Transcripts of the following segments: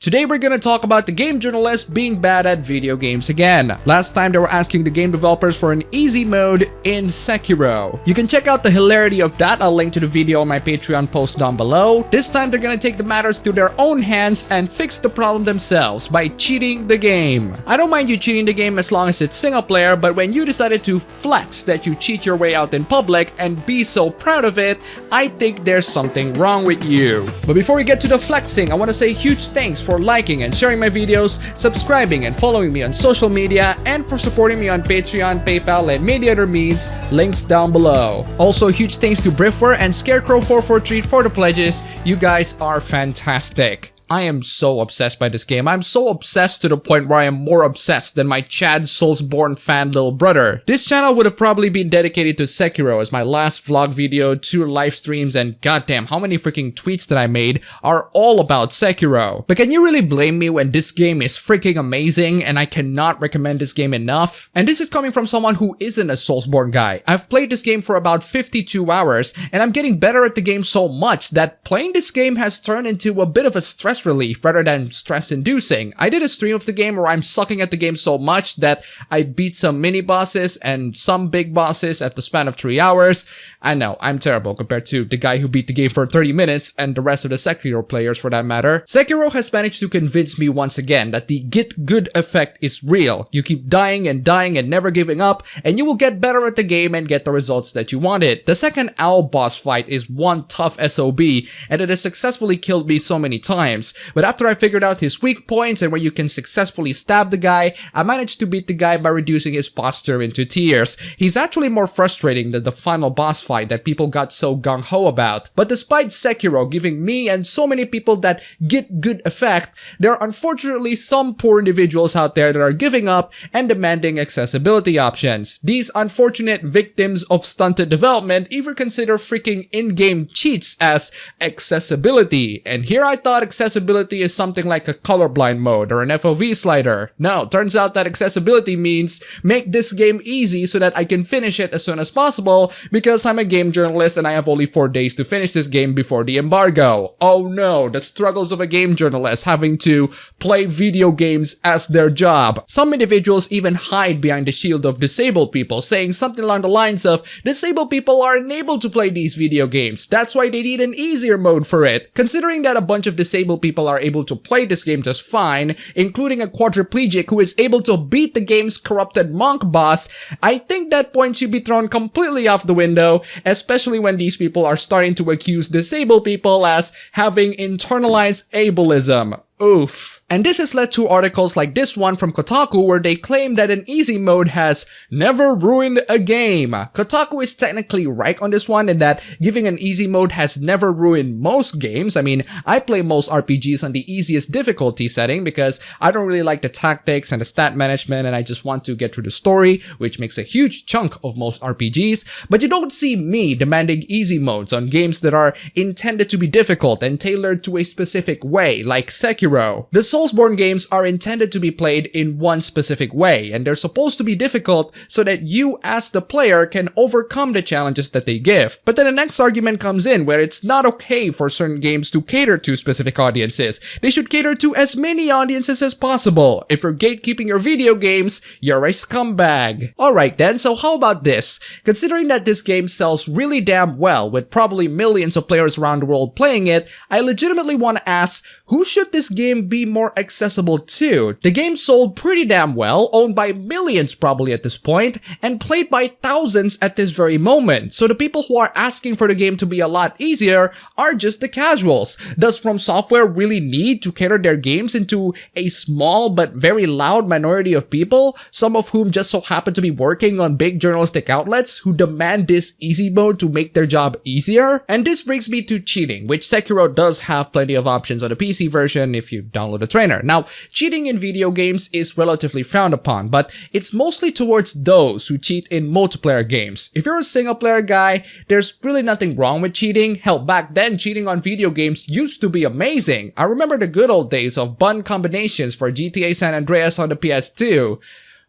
Today we're gonna talk about the game journalists being bad at video games again. Last time they were asking the game developers for an easy mode in Sekiro. You can check out the hilarity of that, I'll link to the video on my Patreon post down below. This time they're gonna take the matters to their own hands and fix the problem themselves by cheating the game. I don't mind you cheating the game as long as it's single player, but when you decided to flex that you cheat your way out in public and be so proud of it, I think there's something wrong with you. But before we get to the flexing, I want to say huge thanks for liking and sharing my videos, subscribing and following me on social media, and for supporting me on Patreon, PayPal, and many other means, links down below. Also, huge thanks to Briffwer and Scarecrow443 for the pledges. You guys are fantastic. I am so obsessed by this game. I'm so obsessed to the point where I am more obsessed than my Chad Soulsborne fan little brother. This channel would have probably been dedicated to Sekiro as my last vlog video, 2 live streams, and goddamn how many freaking tweets that I made are all about Sekiro. But can you really blame me when this game is freaking amazing and I cannot recommend this game enough? And this is coming from someone who isn't a Soulsborne guy. I've played this game for about 52 hours and I'm getting better at the game so much that playing this game has turned into a bit of a stress relief rather than stress inducing. I did a stream of the game where I'm sucking at the game so much that I beat some mini bosses and some big bosses at the span of 3 hours. I know, I'm terrible compared to the guy who beat the game for 30 minutes and the rest of the Sekiro players for that matter. Sekiro has managed to convince me once again that the get good effect is real. You keep dying and never giving up and you will get better at the game and get the results that you wanted. The second owl boss fight is one tough SOB and it has successfully killed me so many times. But after I figured out his weak points and where you can successfully stab the guy, I managed to beat the guy by reducing his posture into tears. He's actually more frustrating than the final boss fight that people got so gung-ho about. But despite Sekiro giving me and so many people that get good effect, there are unfortunately some poor individuals out there that are giving up and demanding accessibility options. These unfortunate victims of stunted development even consider freaking in-game cheats as accessibility. And here I thought accessibility is something like a colorblind mode or an FOV slider. No, turns out that accessibility means make this game easy so that I can finish it as soon as possible because I'm a game journalist and I have only 4 days to finish this game before the embargo. Oh no, the struggles of a game journalist having to play video games as their job. Some individuals even hide behind the shield of disabled people, saying something along the lines of, disabled people are unable to play these video games, that's why they need an easier mode for it. Considering that a bunch of disabled people are able to play this game just fine, including a quadriplegic who is able to beat the game's corrupted monk boss, I think that point should be thrown completely off the window, especially when these people are starting to accuse disabled people as having internalized ableism. Oof. And this has led to articles like this one from Kotaku where they claim that an easy mode has never ruined a game. Kotaku is technically right on this one in that giving an easy mode has never ruined most games. I mean, I play most RPGs on the easiest difficulty setting because I don't really like the tactics and the stat management and I just want to get through the story, which makes a huge chunk of most RPGs. But you don't see me demanding easy modes on games that are intended to be difficult and tailored to a specific way, like Sekiro. The Soulsborne games are intended to be played in one specific way, and they're supposed to be difficult so that you as the player can overcome the challenges that they give. But then the next argument comes in where it's not okay for certain games to cater to specific audiences. They should cater to as many audiences as possible. If you're gatekeeping your video games, you're a scumbag. Alright then, so how about this? Considering that this game sells really damn well with probably millions of players around the world playing it, I legitimately want to ask, who should this game be more accessible to? The game sold pretty damn well, owned by millions probably at this point, and played by thousands at this very moment. So the people who are asking for the game to be a lot easier are just the casuals. Does From Software really need to cater their games into a small but very loud minority of people, some of whom just so happen to be working on big journalistic outlets who demand this easy mode to make their job easier? And this brings me to cheating, which Sekiro does have plenty of options on the PC version if you download the trainer. Now, cheating in video games is relatively frowned upon, but it's mostly towards those who cheat in multiplayer games. If you're a single player guy, there's really nothing wrong with cheating. Hell, back then, cheating on video games used to be amazing. I remember the good old days of bun combinations for GTA San Andreas on the PS2.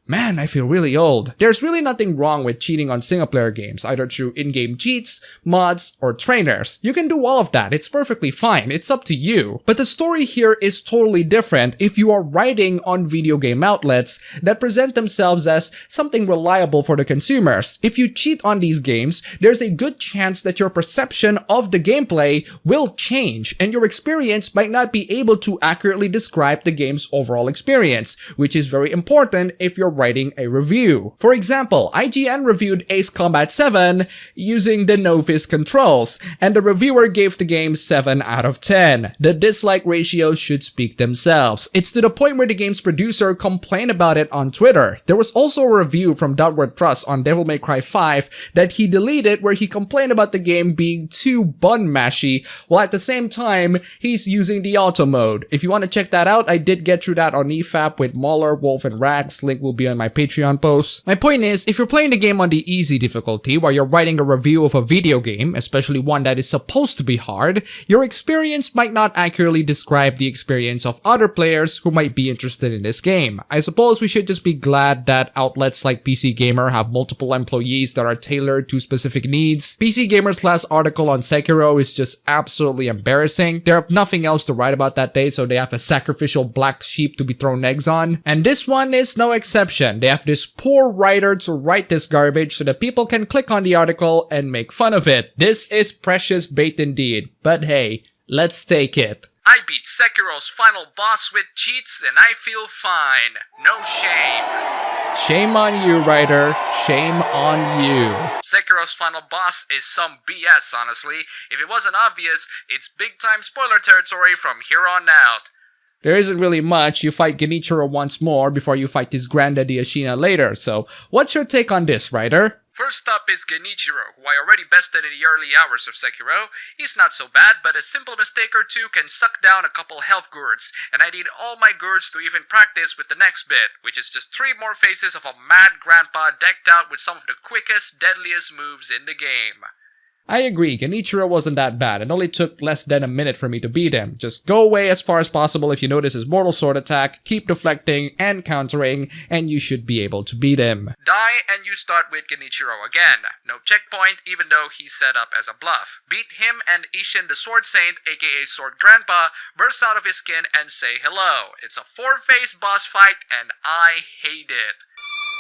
Man, I feel really old. There's really nothing wrong with cheating on single-player games, either through in-game cheats, mods, or trainers. You can do all of that, it's perfectly fine, it's up to you. But the story here is totally different if you are writing on video game outlets that present themselves as something reliable for the consumers. If you cheat on these games, there's a good chance that your perception of the gameplay will change, and your experience might not be able to accurately describe the game's overall experience, which is very important if you're writing a review. For example, IGN reviewed Ace Combat 7 using the novice controls, and the reviewer gave the game 7 out of 10. The dislike ratios should speak themselves. It's to the point where the game's producer complained about it on Twitter. There was also a review from Doubtworth Trust on Devil May Cry 5 that he deleted where he complained about the game being too bun-mashy, while at the same time, he's using the auto mode. If you want to check that out, I did get through that on EFAP with Mauler, Wolf, and Rags. Link will be on my Patreon post. My point is, if you're playing the game on the easy difficulty while you're writing a review of a video game, especially one that is supposed to be hard, your experience might not accurately describe the experience of other players who might be interested in this game. I suppose we should just be glad that outlets like PC Gamer have multiple employees that are tailored to specific needs. PC Gamer's last article on Sekiro is just absolutely embarrassing. They have nothing else to write about that day, so they have a sacrificial black sheep to be thrown eggs on. And this one is no exception. They have this poor writer to write this garbage so that people can click on the article and make fun of it. This is precious bait indeed, but hey, let's take it. I beat Sekiro's final boss with cheats and I feel fine. No shame. Shame on you, writer. Shame on you. Sekiro's final boss is some BS, honestly. If it wasn't obvious, it's big time spoiler territory from here on out. There isn't really much. You fight Genichiro once more before you fight his granddaddy Ashina later, so what's your take on this, writer? First up is Genichiro, who I already bested in the early hours of Sekiro. He's not so bad, but a simple mistake or two can suck down a couple health gourds, and I need all my gourds to even practice with the next bit, which is just 3 more faces of a mad grandpa decked out with some of the quickest, deadliest moves in the game. I agree, Genichiro wasn't that bad. It only took less than a minute for me to beat him. Just go away as far as possible if you notice his mortal sword attack, keep deflecting and countering, and you should be able to beat him. Die and you start with Genichiro again. No checkpoint, even though he's set up as a bluff. Beat him and Ishin the Sword Saint, aka Sword Grandpa, bursts out of his skin and say hello. It's a 4-phase boss fight and I hate it.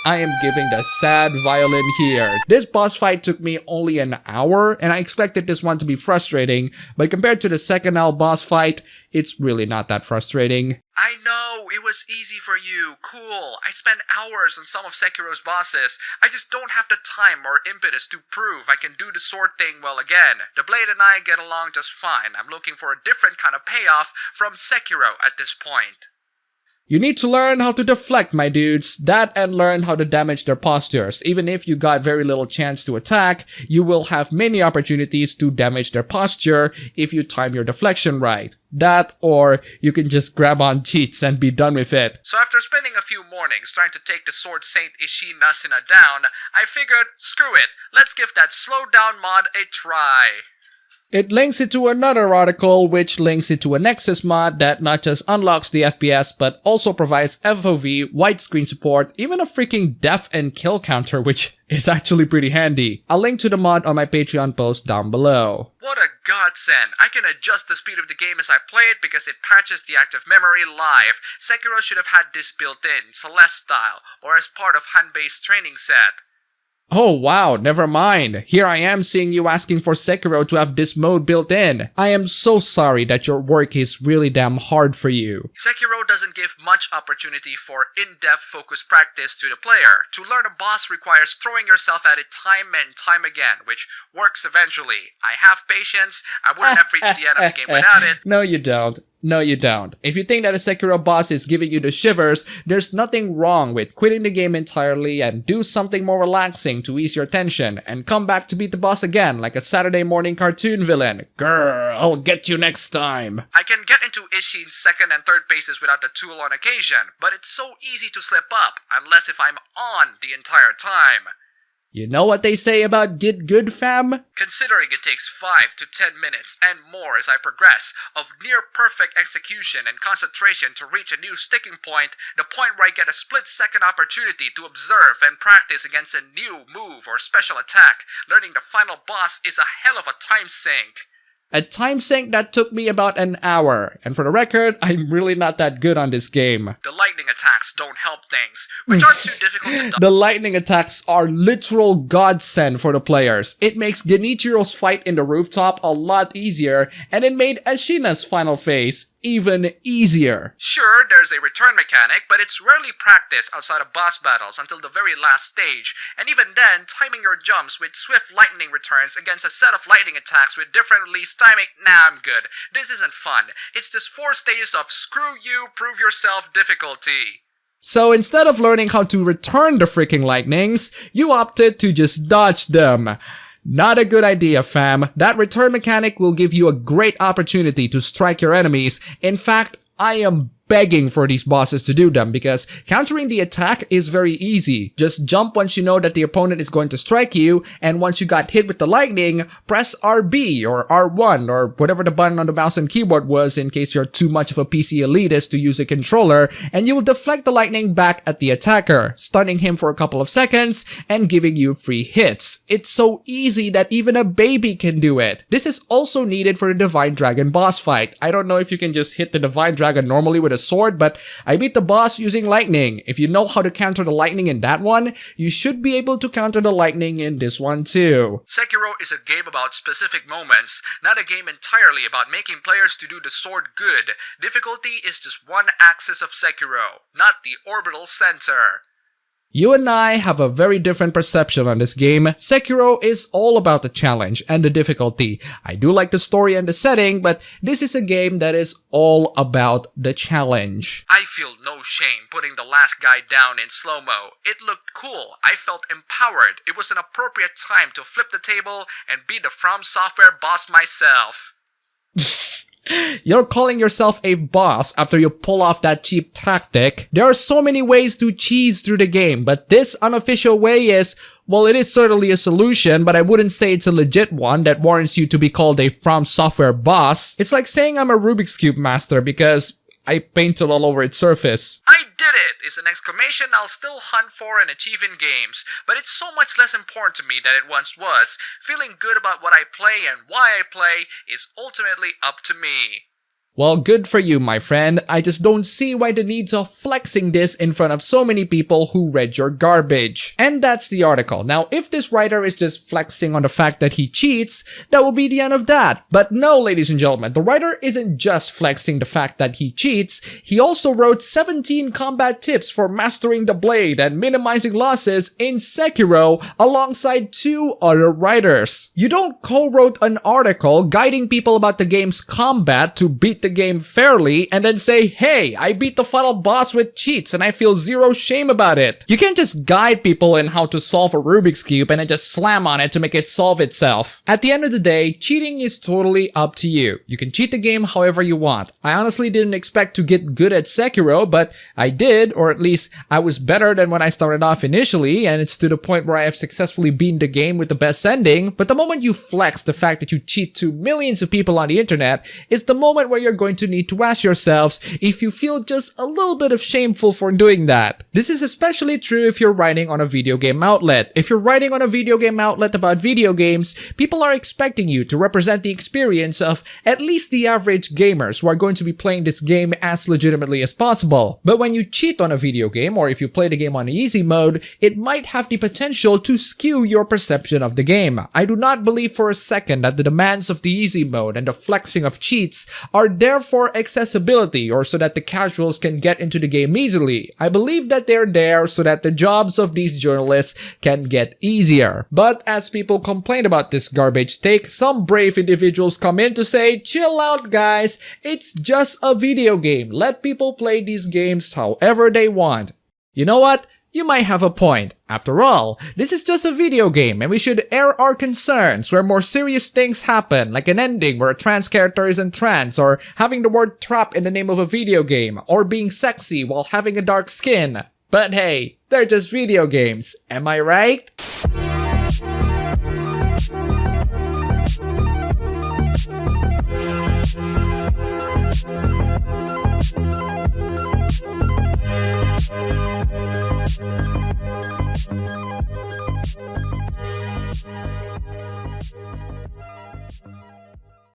I am giving the sad violin here. This boss fight took me only an hour, and I expected this one to be frustrating, but compared to the second hour boss fight, it's really not that frustrating. I know, it was easy for you, cool. I spent hours on some of Sekiro's bosses. I just don't have the time or impetus to prove I can do the sword thing well again. The blade and I get along just fine. I'm looking for a different kind of payoff from Sekiro at this point. You need to learn how to deflect, my dudes. That and learn how to damage their postures. Even if you got very little chance to attack, you will have many opportunities to damage their posture if you time your deflection right. That, or you can just grab on cheats and be done with it. So after spending a few mornings trying to take the Sword Saint Ishin Nasina down, I figured, screw it, let's give that slow down mod a try. It links it to another article, which links it to a Nexus mod that not just unlocks the FPS, but also provides FOV, widescreen support, even a freaking death and kill counter, which is actually pretty handy. I'll link to the mod on my Patreon post down below. What a godsend! I can adjust the speed of the game as I play it because it patches the active memory live. Sekiro should have had this built in, Celeste style, or as part of Hanbei's training set. Oh wow, never mind. Here I am seeing you asking for Sekiro to have this mode built in. I am so sorry that your work is really damn hard for you. Sekiro doesn't give much opportunity for in-depth focused practice to the player. To learn a boss requires throwing yourself at it time and time again, which works eventually. I have patience. I wouldn't have reached the end of the game without it. No you don't. No, you don't. If you think that a Sekiro boss is giving you the shivers, there's nothing wrong with quitting the game entirely and do something more relaxing to ease your tension and come back to beat the boss again like a Saturday morning cartoon villain. Grrr, I'll get you next time. I can get into Ishin's second and third paces without the tool on occasion, but it's so easy to slip up, unless if I'm on the entire time. You know what they say about get good, fam? Considering it takes 5 to 10 minutes and more as I progress of near-perfect execution and concentration to reach a new sticking point, the point where I get a split-second opportunity to observe and practice against a new move or special attack, learning the final boss is a hell of a time sink. A time sink that took me about an hour, and for the record, I'm really not that good on this game. The lightning attacks don't help things, which aren't too difficult to The lightning attacks are literal godsend for the players. It makes Genichiro's fight in the rooftop a lot easier, and it made Ashina's final phase even easier. Sure, there's a return mechanic, but it's rarely practiced outside of boss battles until the very last stage, and even then, timing your jumps with swift lightning returns against a set of lightning attacks with different release timing, nah, I'm good. This isn't fun. It's just 4 stages of screw you, prove yourself difficulty. So instead of learning how to return the freaking lightnings, you opted to just dodge them. Not a good idea, fam. That return mechanic will give you a great opportunity to strike your enemies. In fact, I am begging for these bosses to do them because countering the attack is very easy. Just jump once you know that the opponent is going to strike you, and once you got hit with the lightning, press RB or R1 or whatever the button on the mouse and keyboard was in case you're too much of a PC elitist to use a controller, and you will deflect the lightning back at the attacker, stunning him for a couple of seconds and giving you free hits. It's so easy that even a baby can do it. This is also needed for the Divine Dragon boss fight. I don't know if you can just hit the Divine Dragon normally with a sword, but I beat the boss using lightning. If you know how to counter the lightning in that one, you should be able to counter the lightning in this one too. Sekiro is a game about specific moments, not a game entirely about making players to do the sword good. Difficulty is just one axis of Sekiro, not the orbital center. You and I have a very different perception on this game. Sekiro is all about the challenge and the difficulty. I do like the story and the setting, but this is a game that is all about the challenge. I feel no shame putting the last guy down in slow-mo. It looked cool. I felt empowered. It was an appropriate time to flip the table and be the From Software boss myself. You're calling yourself a boss after you pull off that cheap tactic. There are so many ways to cheese through the game, but this unofficial way is, well, it is certainly a solution, but I wouldn't say it's a legit one that warrants you to be called a From Software boss. It's like saying I'm a Rubik's Cube master because I painted all over its surface. I did it is an exclamation I'll still hunt for and achieve in games, but it's so much less important to me than it once was. Feeling good about what I play and why I play is ultimately up to me. Well, good for you, my friend. I just don't see why the need of flexing this in front of so many people who read your garbage. And that's the article. Now, if this writer is just flexing on the fact that he cheats, that will be the end of that. But no, ladies and gentlemen, the writer isn't just flexing the fact that he cheats. He also wrote 17 combat tips for mastering the blade and minimizing losses in Sekiro alongside 2 other writers. You don't co-wrote an article guiding people about the game's combat to beat the game fairly and then say, hey, I beat the final boss with cheats and I feel zero shame about it. You can't just guide people in how to solve a Rubik's Cube and then just slam on it to make it solve itself. At the end of the day, cheating is totally up to you. You can cheat the game however you want. I honestly didn't expect to get good at Sekiro, but I did, or at least I was better than when I started off initially, and it's to the point where I have successfully beaten the game with the best ending. But the moment you flex the fact that you cheat to millions of people on the internet is the moment where you're going to need to ask yourselves if you feel just a little bit of shameful for doing that. This is especially true if you're writing on a video game outlet. If you're writing on a video game outlet about video games, people are expecting you to represent the experience of at least the average gamers who are going to be playing this game as legitimately as possible. But when you cheat on a video game, or if you play the game on easy mode, it might have the potential to skew your perception of the game. I do not believe for a second that the demands of the easy mode and the flexing of cheats are there for accessibility or so that the casuals can get into the game easily. I believe that they're there so that the jobs of these journalists can get easier. But as people complain about this garbage take, some brave individuals come in to say, chill out guys, it's just a video game. Let people play these games however they want. You know what? You might have a point. After all, this is just a video game and we should air our concerns where more serious things happen, like an ending where a trans character isn't trans, or having the word trap in the name of a video game, or being sexy while having a dark skin. But hey, they're just video games, am I right?